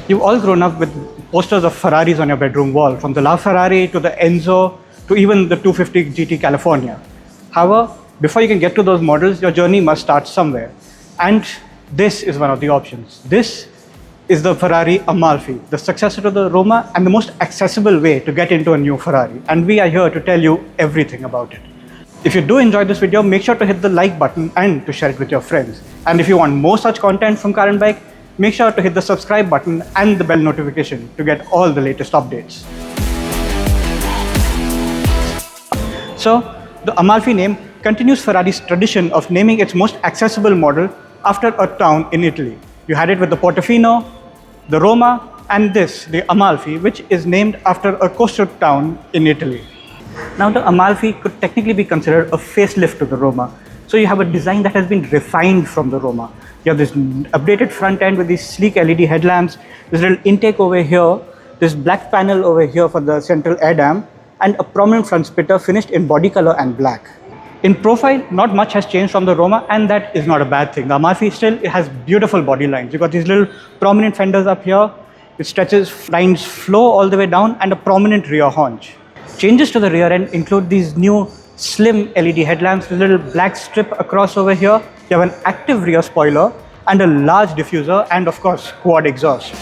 You've all grown up with posters of Ferraris on your bedroom wall, from the LaFerrari to the Enzo to even the 250 GT California. However, before you can get to those models, your journey must start somewhere. And this is one of the options. This is the Ferrari Amalfi, the successor to the Roma and the most accessible way to get into a new Ferrari. And we are here to tell you everything about it. If you do enjoy this video, make sure to hit the like button and to share it with your friends. And if you want more such content from Car and Bike, make sure to hit the subscribe button and the bell notification to get all the latest updates. So, the Amalfi name continues Ferrari's tradition of naming its most accessible model after a town in Italy. You had it with the Portofino, the Roma, and this, the Amalfi, which is named after a coastal town in Italy. Now, the Amalfi could technically be considered a facelift to the Roma. So you have a design that has been refined from the Roma. You have this updated front end with these sleek LED headlamps, this little intake over here, this black panel over here for the central air dam, and a prominent front splitter finished in body color and black. In profile, not much has changed from the Roma, and that is not a bad thing. The Amalfi still has beautiful body lines. You've got these little prominent fenders up here. It stretches, lines flow all the way down, and a prominent rear haunch. Changes to the rear end include these new slim LED headlamps with a little black strip across over here. You have an active rear spoiler and a large diffuser and of course quad exhaust.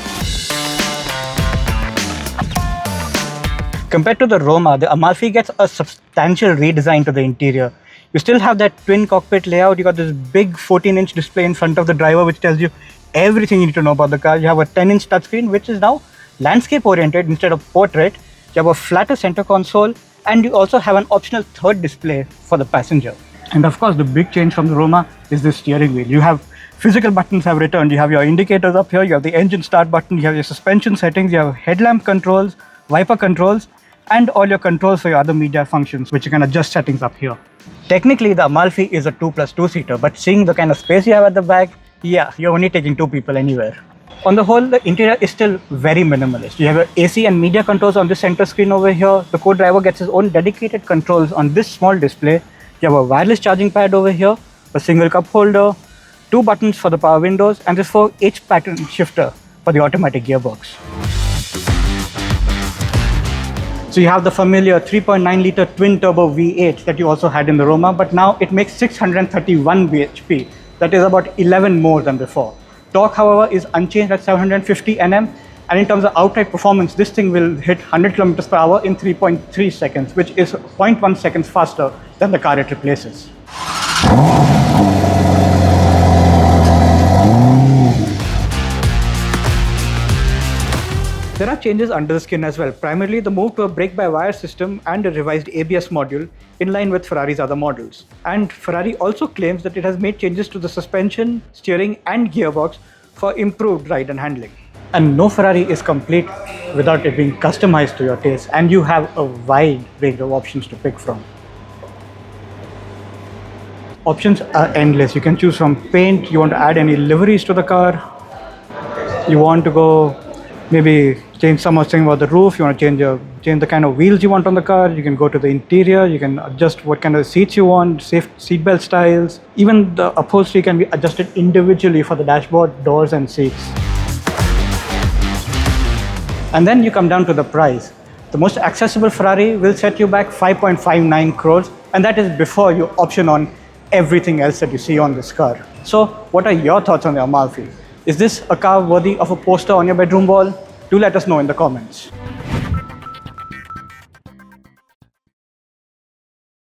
Compared to the Roma, the Amalfi gets a substantial redesign to the interior. You still have that twin cockpit layout. You got this big 14-inch display in front of the driver which tells you everything you need to know about the car. You have a 10-inch touchscreen which is now landscape oriented instead of portrait. You have a flatter center console, and you also have an optional third display for the passenger. And of course, the big change from the Roma is the steering wheel. You have physical buttons have returned. You have your indicators up here, you have the engine start button, you have your suspension settings, you have headlamp controls, wiper controls, and all your controls for your other media functions, which you can adjust settings up here. Technically, the Amalfi is a 2+2 seater, but seeing the kind of space you have at the back, yeah, you're only taking 2 people anywhere. On the whole, the interior is still very minimalist. You have your AC and media controls on the center screen over here. The co-driver gets his own dedicated controls on this small display. You have a wireless charging pad over here, a single cup holder, 2 buttons for the power windows, and this 4H pattern shifter for the automatic gearbox. So you have the familiar 3.9 litre twin turbo V8 that you also had in the Roma, but now it makes 631 bhp. That is about 11 more than before. Torque, however, is unchanged at 750 Nm, and in terms of outright performance, this thing will hit 100 km per hour in 3.3 seconds, which is 0.1 seconds faster than the car it replaces. There are changes under the skin as well, primarily the move to a brake-by-wire system and a revised ABS module in line with Ferrari's other models. And Ferrari also claims that it has made changes to the suspension, steering and gearbox for improved ride and handling. And no Ferrari is complete without it being customized to your taste, and you have a wide range of options to pick from. Options are endless. You can choose from paint, you want to add any liveries to the car, you want to go maybe change something about the roof, you want to change the kind of wheels you want on the car, you can go to the interior, you can adjust what kind of seats you want, seat belt styles. Even the upholstery can be adjusted individually for the dashboard, doors and seats. And then you come down to the price. The most accessible Ferrari will set you back 5.59 crores, and that is before you option on everything else that you see on this car. So what are your thoughts on the Amalfi? Is this a car worthy of a poster on your bedroom wall? Do let us know in the comments.